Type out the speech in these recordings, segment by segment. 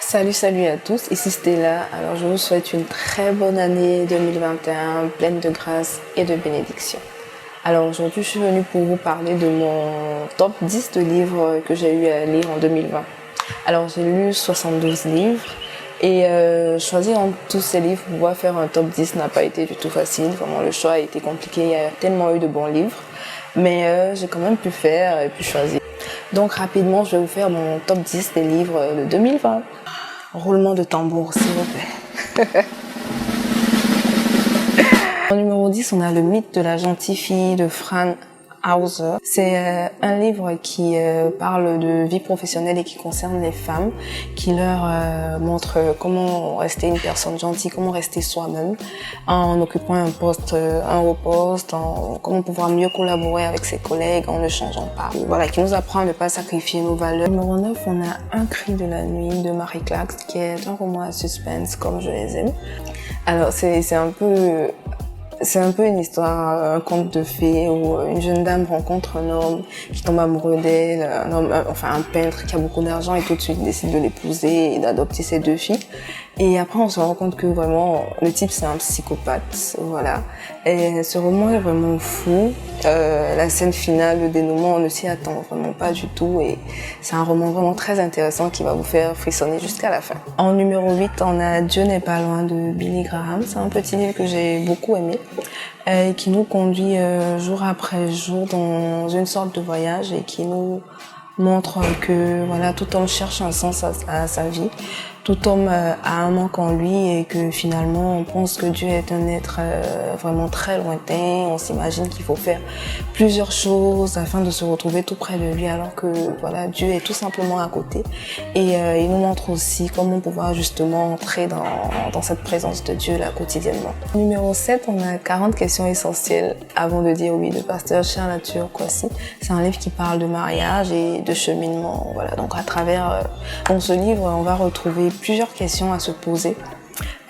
Salut à tous, ici Stella. Alors je vous souhaite une très bonne année 2021, pleine de grâce et de bénédictions. Alors aujourd'hui je suis venue pour vous parler de mon top 10 de livres que j'ai eu à lire en 2020. Alors j'ai lu 72 livres et choisir entre tous ces livres pour pouvoir faire un top 10 n'a pas été du tout facile. Vraiment le choix a été compliqué, il y a tellement eu de bons livres. Mais j'ai quand même pu faire et pu choisir. Donc rapidement je vais vous faire mon top 10 des livres de 2020. Roulement de tambour, s'il vous plaît. En numéro 10, on a Le mythe de la gentille fille de Fran Hauser. C'est un livre qui parle de vie professionnelle et qui concerne les femmes, qui leur montre comment rester une personne gentille, comment rester soi-même en occupant un haut poste, comment pouvoir mieux collaborer avec ses collègues en ne changeant pas. Et voilà, qui nous apprend à ne pas sacrifier nos valeurs. Numéro 9, on a Un cri de la nuit de Marie Claire, qui est un roman à suspense comme je les aime. Alors c'est un peu une histoire, un conte de fées où une jeune dame rencontre un homme qui tombe amoureux d'elle, un peintre qui a beaucoup d'argent et tout de suite décide de l'épouser et d'adopter ses 2 filles. Et après on se rend compte que vraiment le type c'est un psychopathe, voilà. Et ce roman est vraiment fou. La scène finale, le dénouement, on ne s'y attend vraiment pas du tout et c'est un roman vraiment très intéressant qui va vous faire frissonner jusqu'à la fin. En numéro 8, on a Dieu n'est pas loin de Billy Graham. C'est un petit livre que j'ai beaucoup aimé et qui nous conduit jour après jour dans une sorte de voyage et qui nous montre que voilà, tout homme cherche un sens à sa vie. Tout homme a un manque en lui et que finalement on pense que Dieu est un être vraiment très lointain. On s'imagine qu'il faut faire plusieurs choses afin de se retrouver tout près de lui alors que voilà, Dieu est tout simplement à côté. Et il nous montre aussi comment pouvoir justement entrer dans cette présence de Dieu là quotidiennement. Numéro 7, on a 40 questions essentielles avant de dire oui de Pasteur Charles Kwasi. C'est un livre qui parle de mariage et de cheminement. Voilà, donc à travers dans ce livre, on va retrouver plusieurs questions à se poser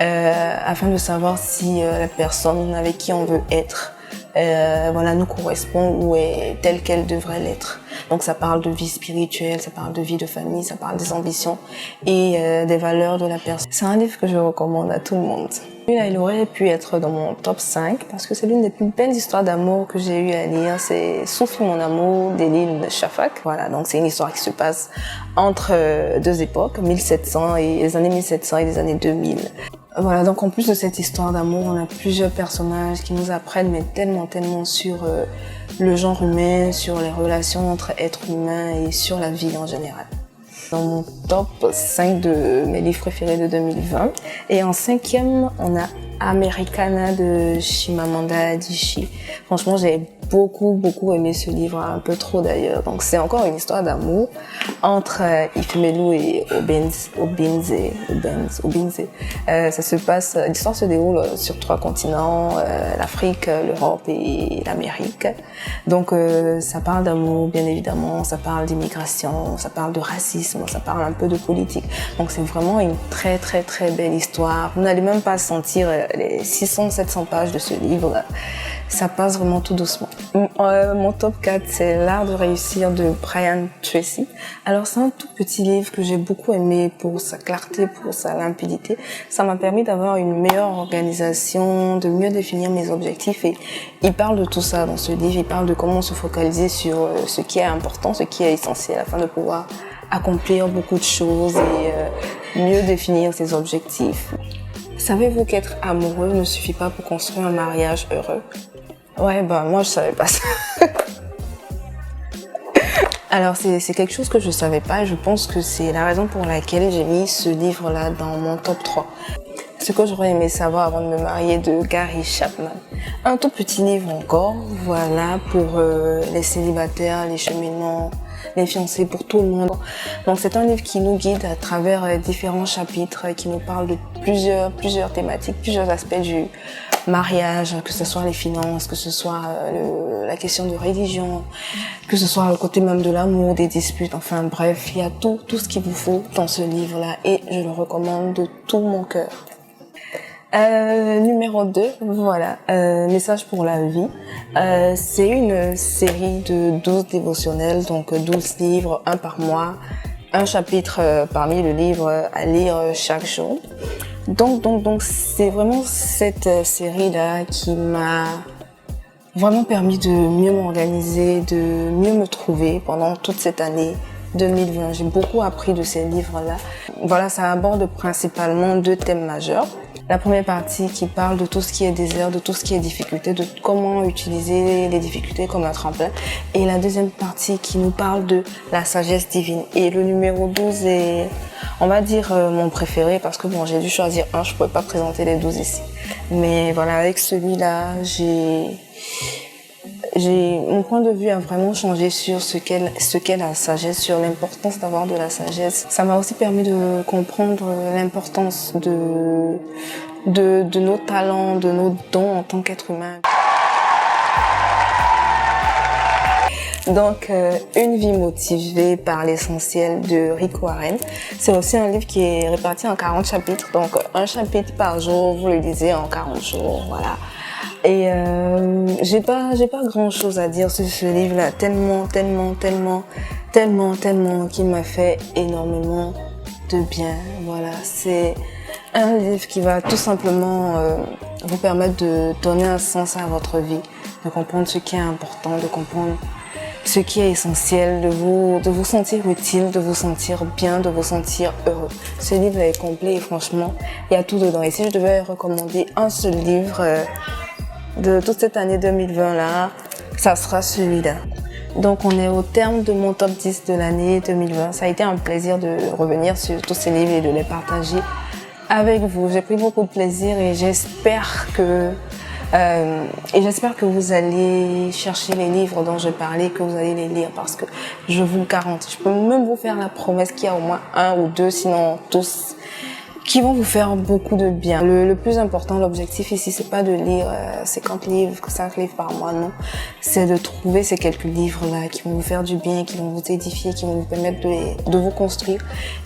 afin de savoir si la personne avec qui on veut être nous correspond ou est telle qu'elle devrait l'être. Donc ça parle de vie spirituelle, ça parle de vie de famille, ça parle des ambitions et des valeurs de la personne. C'est un livre que je recommande à tout le monde. Là, il aurait pu être dans mon top 5 parce que c'est l'une des plus belles histoires d'amour que j'ai eu à lire. C'est Souffle mon amour d'Éline Shafak. Voilà, donc c'est une histoire qui se passe entre 2 époques, 1700 et les années 1700 et les années 2000. Voilà, donc en plus de cette histoire d'amour, on a plusieurs personnages qui nous apprennent mais tellement sur le genre humain, sur les relations entre êtres humains et sur la vie en général. Dans mon top 5 de mes livres préférés de 2020. Et en 5e, on a Americana de Chimamanda Adichie. Franchement, j'ai beaucoup aimé ce livre, un peu trop d'ailleurs. Donc c'est encore une histoire d'amour entre Ifemelu et Obinze. Ça se passe, l'histoire se déroule sur 3 continents, l'Afrique, l'Europe et l'Amérique. Donc ça parle d'amour bien évidemment, ça parle d'immigration, ça parle de racisme, ça parle un peu de politique. Donc c'est vraiment une très belle histoire. Vous n'allez même pas sentir les 600-700 pages de ce livre. Ça passe vraiment tout doucement. Mon top 4, c'est L'art de réussir de Brian Tracy. Alors c'est un tout petit livre que j'ai beaucoup aimé pour sa clarté, pour sa limpidité. Ça m'a permis d'avoir une meilleure organisation, de mieux définir mes objectifs et il parle de tout ça dans ce livre. Il parle de comment se focaliser sur ce qui est important, ce qui est essentiel afin de pouvoir accomplir beaucoup de choses et mieux définir ses objectifs. Savez-vous qu'être amoureux ne suffit pas pour construire un mariage heureux? Ouais, moi je savais pas ça. Alors c'est quelque chose que je savais pas et je pense que c'est la raison pour laquelle j'ai mis ce livre-là dans mon top 3. Ce que j'aurais aimé savoir avant de me marier de Gary Chapman. Un tout petit livre encore, voilà, pour les célibataires, les cheminements, les fiancés, pour tout le monde. Donc c'est un livre qui nous guide à travers différents chapitres, qui nous parle de plusieurs thématiques, plusieurs aspects du mariage, que ce soit les finances, que ce soit la question de religion, que ce soit le côté même de l'amour, des disputes, enfin bref, il y a tout ce qu'il vous faut dans ce livre-là et je le recommande de tout mon cœur. Numéro 2, voilà, Message pour la vie. C'est une série de 12 dévotionnels, donc 12 livres, un par mois, un chapitre parmi le livre à lire chaque jour. Donc c'est vraiment cette série-là qui m'a vraiment permis de mieux m'organiser, de mieux me trouver pendant toute cette année 2020. J'ai beaucoup appris de ces livres-là. Voilà, ça aborde principalement 2 thèmes majeurs. La première partie qui parle de tout ce qui est désert, de tout ce qui est difficulté, de comment utiliser les difficultés comme un tremplin. Et la deuxième partie qui nous parle de la sagesse divine. Et le numéro 12 est, on va dire, mon préféré parce que bon, j'ai dû choisir un, je ne pouvais pas présenter les 12 ici. Mais voilà, avec celui-là, mon point de vue a vraiment changé sur ce qu'est la sagesse, sur l'importance d'avoir de la sagesse. Ça m'a aussi permis de comprendre l'importance de nos talents, de nos dons en tant qu'être humain. Donc, Une vie motivée par l'essentiel de Rick Warren. C'est aussi un livre qui est réparti en 40 chapitres. Donc, un chapitre par jour, vous le lisez en 40 jours, voilà. Et j'ai pas grand chose à dire sur ce livre-là, tellement qui m'a fait énormément de bien. Voilà, c'est un livre qui va tout simplement vous permettre de donner un sens à votre vie, de comprendre ce qui est important, de comprendre ce qui est essentiel, de vous sentir utile, de vous sentir bien, de vous sentir heureux. Ce livre est complet et franchement, il y a tout dedans. Et si je devais recommander un seul livre de toute cette année 2020 là, ça sera celui-là. Donc on est au terme de mon top 10 de l'année 2020. Ça a été un plaisir de revenir sur tous ces livres et de les partager avec vous. J'ai pris beaucoup de plaisir et j'espère que vous allez chercher les livres dont je parlais, que vous allez les lire parce que je vous le garantis. Je peux même vous faire la promesse qu'il y a au moins 1 ou 2, sinon tous, qui vont vous faire beaucoup de bien. Le plus important, l'objectif ici, c'est pas de lire 50 livres, 5 livres par mois, non. C'est de trouver ces quelques livres-là qui vont vous faire du bien, qui vont vous édifier, qui vont vous permettre de vous construire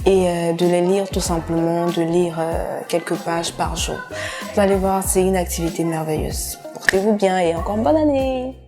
et de les lire tout simplement, de lire quelques pages par jour. Vous allez voir, c'est une activité merveilleuse. Portez-vous bien et encore bonne année!